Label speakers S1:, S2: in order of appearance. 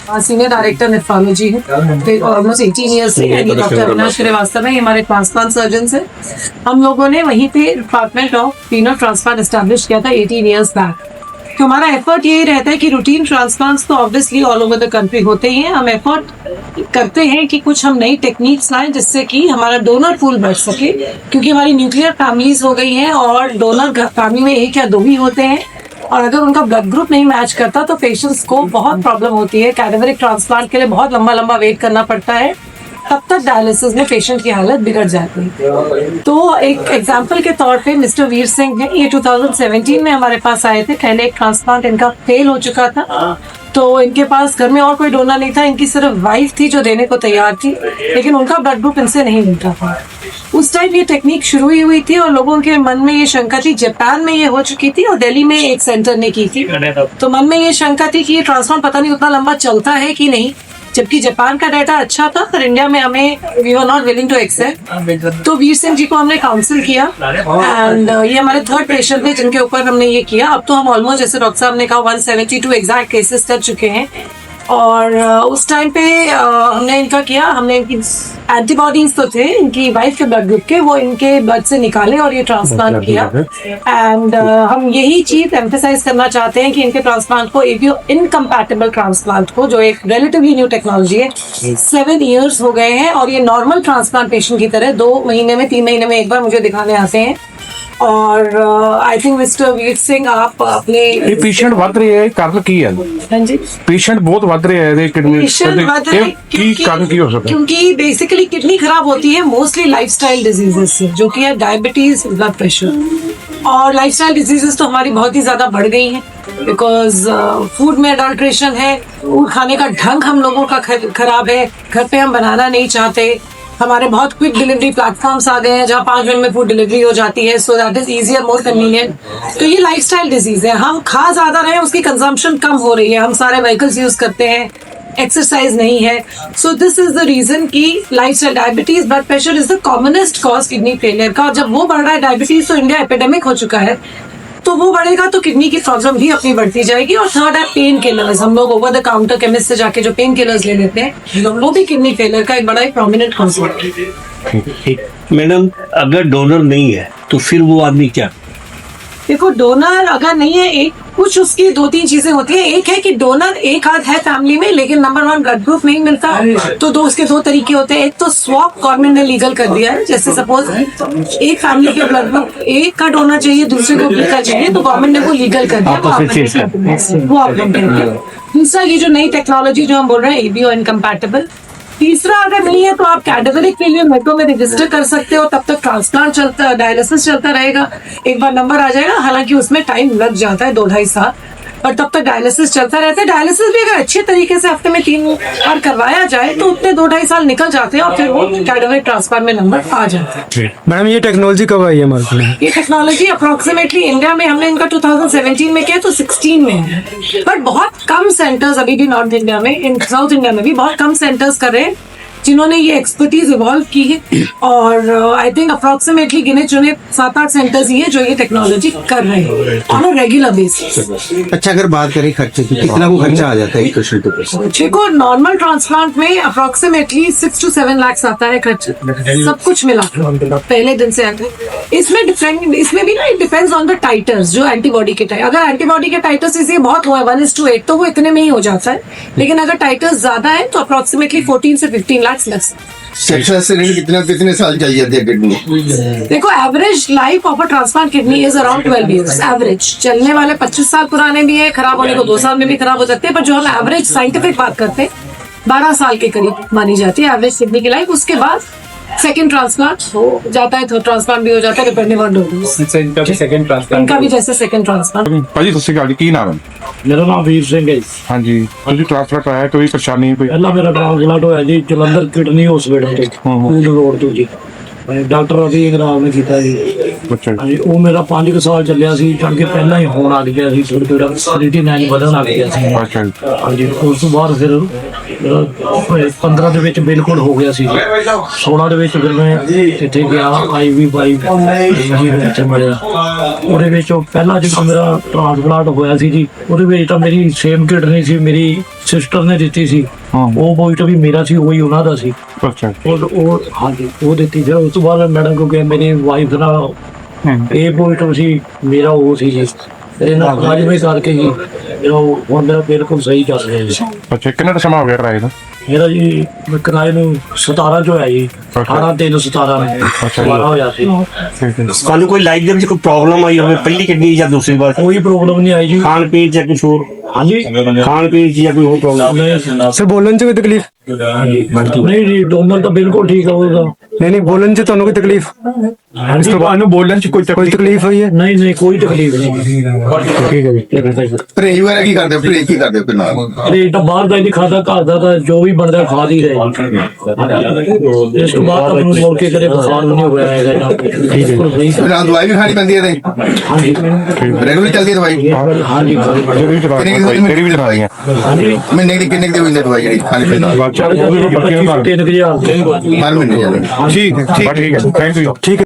S1: Senior director nephrology है, almost 18 years से। Doctor Avinash Srivastava है, हमारे ट्रांसप्लांट सर्जन है। हम लोगों ने वहीं पे department of renal transplant establish किया था 18 ईयर्स बैक। तो हमारा एफर्ट यही रहता है कि रूटीन ट्रांसप्लांट्स तो obviously all over the country होते ही हैं। हम एफर्ट करते हैं कि कुछ हम नई टेक्निक्स लाएं जिससे कि हमारा डोनर पूल बढ़ सके, क्योंकि हमारी न्यूक्लियर फैमिलीज हो गई हैं और डोनर फैमिली में एक या दो ही होते हैं, और अगर उनका ब्लड ग्रुप नहीं मैच करता तो पेशेंट्स को बहुत प्रॉब्लम होती है। कैडेवरिक ट्रांसप्लांट के लिए बहुत लंबा लंबा वेट करना पड़ता है, तब तक डायलिसिस में पेशेंट की हालत बिगड़ जाती है। तो एक एग्जांपल के तौर पे मिस्टर वीर सिंह है, ये 2017 में हमारे पास आए थे। पहले एक ट्रांसप्लांट इनका फेल हो चुका था, तो इनके पास घर में और कोई डोनर नहीं था, इनकी सिर्फ वाइफ थी जो देने को तैयार थी, लेकिन उनका ब्लड ग्रुप इनसे नहीं मिलता था। उस टाइम ये टेक्निक शुरू ही हुई थी और लोगों के मन में ये शंका थी। जापान में ये हो चुकी थी और दिल्ली में एक सेंटर ने की थी, तो मन में ये शंका थी कि ये ट्रांसप्लांट पता नहीं उतना लंबा चलता है कि नहीं, जबकि जापान का डाटा अच्छा था, पर इंडिया में हमें we were not willing to accept. तो वीर सिंह जी को हमने काउंसिल किया एंड ये हमारे थर्ड पेशेंट थे जिनके ऊपर हमने ये किया। अब तो हम ऑलमोस्ट, जैसे डॉक्टर साहब ने कहा, 172 एग्जैक्ट केसेस कर चुके हैं। और उस टाइम पे हमने इनका किया, हमने इनकी एंटीबॉडीज तो थे इनकी वाइफ के ब्लड ग्रुप के, वो इनके ब्लड से निकाले और ये ट्रांसप्लांट किया। एंड हम यही चीज एम्फेसाइज करना चाहते हैं कि इनके ट्रांसप्लांट को, एवीओ इनकम्पैटिबल ट्रांसप्लांट को, जो एक रिलेटिवली न्यू टेक्नोलॉजी है, 7 ईयर्स हो गए हैं और ये नॉर्मल ट्रांसप्लांटेशन की तरह 2 महीने में 3 महीने में एक बार मुझे दिखाने आते हैं। और I think mister Veer Singh, आप अपने
S2: पेशेंट ਵੱਧ ਰਹੇ ਹੈ, ਕਾਰਨ ਕੀ ਹੈ?
S1: हाँ जी,
S2: पेशेंट बहुत ਵੱਧ ਰਹੇ ਹੈ ਇਹਦੇ ਕਿਡਨੀ ਕੀ ਕਾਰਨ ਕੀ ਹੋ ਸਕਦਾ?
S1: क्योंकि बेसिकली किडनी खराब होती है मोस्टली लाइफस्टाइल डिजीजेस से, जो कि है डायबिटीज, ब्लड प्रेशर। और लाइफस्टाइल डिजीजेस तो हमारी बहुत ही ज्यादा बढ़ गई हैं, बिकॉज फूड में अडल्ट्रेशन है, फूड खाने का ढंग हम लोगों का खराब है, घर पे हम बनाना नहीं चाहते। हमारे बहुत क्विक डिलीवरी प्लेटफॉर्म्स आ गए हैं जहाँ 5 मिनट में फूड डिलीवरी हो जाती है, so that is easier, more convenient. तो ये लाइफस्टाइल डिजीज है। हम खा ज्यादा रहे हैं, उसकी कंजम्पशन कम हो रही है, हम सारे व्हीकल्स यूज करते हैं, एक्सरसाइज नहीं है। So this is the reason कि lifestyle, diabetes, blood pressure is the commonest cause kidney failure का। जब वो बढ़ रहा है डायबिटीज, तो इंडिया एपिडेमिक हो चुका है, तो वो बढ़ेगा तो किडनी की प्रॉब्लम भी अपनी बढ़ती जाएगी। और थर्ड है पेन किलर्स। हम लोग ओवर द काउंटर केमिस्ट से जाके जो पेन किलर्स ले लेते हैं, वो भी किडनी फेलियर का एक बड़ा ही प्रोमिनेंट कॉन्सेप्ट है।
S3: मैडम, अगर डोनर नहीं है तो फिर वो आदमी क्या?
S1: देखो, डोनर अगर नहीं है, एक कुछ उसकी 2-3 चीजें होती है। एक है कि डोनर एक आध है फैमिली में, लेकिन नंबर 1 ब्लड ग्रुप नहीं मिलता, तो उसके 2 तरीके होते हैं। एक तो स्वैप गवर्नमेंट ने लीगल कर दिया है, जैसे सपोज एक फैमिली के ब्लड ग्रुप एक का डोनर चाहिए, दूसरे को बी का चाहिए, तो गवर्नमेंट ने वो लीगल कर दिया, वो आप लोग करेंगे। दूसरा, ये जो नई टेक्नोलॉजी जो हम बोल रहे हैं, एबीओ इनकम्पैटिबल। तीसरा, अगर नहीं है तो आप कैडेवरिक फेलियर मेट्रो में रजिस्टर कर सकते हो, तब तक ट्रांसप्लांट चलता, डायलिसिस चलता रहेगा। एक बार नंबर आ जाएगा, हालांकि उसमें टाइम लग जाता है 2-2.5 साल, और तब तक डायलिसिस चलता रहता है। डायलिसिस भी अगर अच्छे तरीके से हफ्ते में 3 बार करवाया जाए तो उतने 2-2.5 साल निकल जाते हैं और फिर वो कैडेवरिक ट्रांसप्लांट में नंबर आ जाता है।
S4: मैडम, ये टेक्नोलॉजी कब आई है मार्केट में?
S1: ये टेक्नोलॉजी अप्रोक्सीमेटली इंडिया में हमने इनका 2017 में किया, तो 16 में है, बट बहुत कम सेंटर्स अभी भी नॉर्थ इंडिया में, इन साउथ इंडिया में भी बहुत कम सेंटर्स कर रहे हैं जिन्होंने ये एक्सपर्टीज इवॉल्व की है। और आई थिंक अप्रोक्सीमेटली गिने चुने 7-8 सेंटर्स ही है जो ये टेक्नोलॉजी कर रहे हैं ऑन अ रेगुलर बेसिस।
S5: अच्छा, अगर बात करें खर्चे की, कितना वो खर्चा आ जाता है पेशेंट के पास?
S1: देखो, नॉर्मल ट्रांसप्लांट में अप्रोक्सीमेटली 6 to 7 लाख आता है खर्चा, सब कुछ मिला पहले दिन से आता है। इसमें भी ना it depends on the titres, जो एंटीबॉडी के टाइटर। अगर एंटीबॉडी के टाइटर्स इसे बहुत लो है, 1:8, तो वो इतने में ही हो जाता है, लेकिन अगर टाइटर्स ज्यादा है तो अप्रोक्सीमेटली 14 से 15 लाख लग सकता है।
S5: कितने साल चाहिए थे किडनी?
S1: देखो, average life of a transplant kidney is around 12 years। Average चलने वाले 25 साल पुराने भी है, खराब होने को 2 साल में भी खराब हो सकते हैं, पर जो हम एवरेज साइंटिफिक बात करते हैं 12 साल के करीब मानी जाती है एवरेज किडनी की लाइफ। उसके बाद सेकंड ट्रांसप्लांट हो जाता है, थर्ड ट्रांसप्लांट भी हो जाता है, डिपेंडिंग ऑन डोनर्स।
S4: इनका भी सेकंड ट्रांसप्लांट,
S1: इनका भी जैसे सेकंड ट्रांसप्लांट।
S2: ਭਾਜੀ ਸਤਿ ਸ਼੍ਰੀ ਅਕਾਲ ਜੀ, ਕੀ ਨਾਮ ਹੈ?
S6: मेरा नाम वीर सिंह है।
S2: ਹਾਂਜੀ, ਤੁਸੀਂ ਟ੍ਰਾਂਸਫਰ ਆਇਆ, ਕੋਈ ਪਰੇਸ਼ਾਨੀ ਕੋਈ?
S6: पहला मेरा ट्रांसप्लांट होया जी Jalandhar kidney hospital field road तो जी, डॉक्टर अभी इंगराम ने किया जी।
S2: ਅੱਛਾ ਜੀ,
S6: ਹਾਂਜੀ, ਉਹ ਮੇਰਾ 5 ਸਾਲ ਚੱਲਿਆ ਸੀ, ਚੜ ਕੇ ਪਹਿਲਾਂ ਹੀ ਹੋਣ ਲੱਗ ਗਿਆ ਸੀ, ਥੋੜਾ 39 ਵਧਣ ਲੱਗ ਗਿਆ ਸੀ।
S2: ਅੱਛਾ ਜੀ,
S6: ਹਾਂਜੀ, ਉਸ ਤੋਂ ਬਾਅਦ ਫਿਰ 15 ਦੇ ਵਿੱਚ ਬਿਲਕੁਲ ਹੋ ਗਿਆ ਸੀ 16 ਦੇ ਵਿੱਚ ਫਿਰ ਮੈਂ ਇੱਥੇ ਗਿਆ ਆਈਵੀ ਬਾਈ ਇੱਥੇ ਮਿਲਿਆ ਉਹਦੇ ਵਿੱਚ ਉਹ ਪਹਿਲਾਂ ਜਦੋਂ ਮੇਰਾ ਟ੍ਰਾਂਸਪਲਾਂਟ ਹੋਇਆ ਸੀ ਜੀ ਉਹਦੇ ਵਿੱਚ ਤਾਂ ਮੇਰੀ ਸੇਮ ਕਿਡਨੀ ਸੀ ਮੇਰੀ ਸਿਸਟਰ ਨੇ ਦਿੱਤੀ ਸੀ ਉਹ ਬੋਇਟ ਵੀ ਮੇਰਾ ਸੀ ਉਹੀ ਉਹਨਾਂ ਦਾ ਸੀ
S2: ਅੱਛਾ
S6: ਉਹ ਹਾਂਜੀ ਉਹ ਦਿੱਤੀ ਫਿਰ ਉਸ ਤੋਂ ਬਾਅਦ ਮੈਡਮ ਕੋ ਗਿਆ ਮੇਰੀ ਵਾਈਫ ਦਾ ਇਹ ਬੋਇਟ ਸੀ ਮੇਰਾ ਉਹ ਸੀ ਜੀ ਇਹਨਾਂ ਕਾਜਵੇਂ ਕਰਕੇ ਹੀ ਜੋ ਹੁਣ ਮੇਰਾ ਬਿਲਕੁਲ ਸਹੀ ਚੱਲ ਰਿਹਾ ਜੀ
S2: ਅੱਛਾ ਕਿੰਨਾ ਕੁ ਸਮਾਂ ਹੋ ਗਿਆ ਕਰਾਏ ਦਾ
S6: ਮੇਰਾ ਜੀ ਮੈਂ ਕਿਰਾਏ ਨੂੰ 17 ਚ ਹੋਇਆ ਜੀ 18/3/17 ਨੂੰ ਦੁਬਾਰਾ ਹੋਇਆ ਸੀ
S3: ਤੁਹਾਨੂੰ ਕੋਈ ਲਾਈਫ ਦੇ ਵਿੱਚ ਕੋਈ ਪ੍ਰੋਬਲਮ ਆਈ ਹੋਵੇ ਪਹਿਲੀ ਕਿਡਨੀ ਜਾਂ ਦੂਸਰੀ ਵਾਰ
S6: ਕੋਈ ਪ੍ਰੋਬਲਮ ਨਹੀਂ ਆਈ ਜੀ
S3: ਖਾਣ ਪੀਣ ਜਾਂ ਕੁਝ ਹੋਰ
S6: ਹਾਂਜੀ
S3: ਖਾਣ ਪੀਣ ਚ ਜਾਂ ਕੋਈ ਹੋਰ ਪ੍ਰੋਬਲਮ
S6: ਨਹੀਂ
S4: सर बोलन से कोई तकलीफ
S6: ਨਹੀਂ ਜੀ ਡੋਨਰ ਤਾਂ ਬਿਲਕੁਲ ਠੀਕ ਹੋਊਗਾ
S4: नहीं बोलन से ਤੁਹਾਨੂੰ ਕੋਈ ਤਕਲੀਫ
S2: ਇਸ ਤੋਂ ਬਾਅਦ ਨੂੰ ਬੋਲਣ ਚ ਕੋਈ
S4: ਕੋਈ ਤਕਲੀਫ ਹੋਈ ਹੈ
S6: ਨਹੀਂ ਨਹੀਂ ਕੋਈ ਤਕਲੀਫ ਨਹੀਂ
S4: ਠੀਕ ਹੈ ਜੀ
S5: ਪਰਹੇਜ਼ ਵਗੈਰਾ ਕੀ ਕਰਦੇ ਹੋ ਪਰਹੇਜ਼ ਕੀ ਕਰਦੇ ਹੋ ਫਿਰ ਨਾਲ
S6: ਅਰੇ ਤਾਂ ਬਾਹਰ ਦਾ ਨਹੀਂ ਖਾਦਾ ਘਰ ਦਾ ਤਾਂ ਜੋ ਵੀ ਬਣਦਾ ਖਾ ਹੀ ਰਹੇ ਇਸ ਤੋਂ ਬਾਅਦ ਮੈਨੂੰ ਮੁੜ ਕੇ ਕਦੇ ਬੁਖਾਰ ਨਹੀਂ ਹੋਇਆ ਹੈਗਾ ਠੀਕ ਹੈ
S5: ਫਿਰ ਨਾਲ ਦਵਾਈ ਵੀ ਖਾਣੀ ਪੈਂਦੀ ਹੈ ਤੇ
S6: ਹਾਂਜੀ
S5: ਰੈਗੂਲਰ ਚੱਲਦੀ ਹੈ ਦਵਾਈ
S6: ਹਾਂਜੀ
S2: ਤੇਰੀ ਵੀ ਦਵਾਈਆਂ
S6: ਹਾਂਜੀ
S5: ਮਹੀਨੇ ਦੀ ਕਿੰਨੇ ਦੀ ਹੋਈ ਦਵਾਈ ਜਿਹੜੀ ਖਾਣੀ ਪੈਂਦੀ ਹੈ
S6: 3,000
S5: ਹਰ ਮਹੀਨੇ ਜਾਂਦੀ
S2: ਠੀਕ ਹੈ ਥੈਂਕ ਯੂ
S4: ठीक है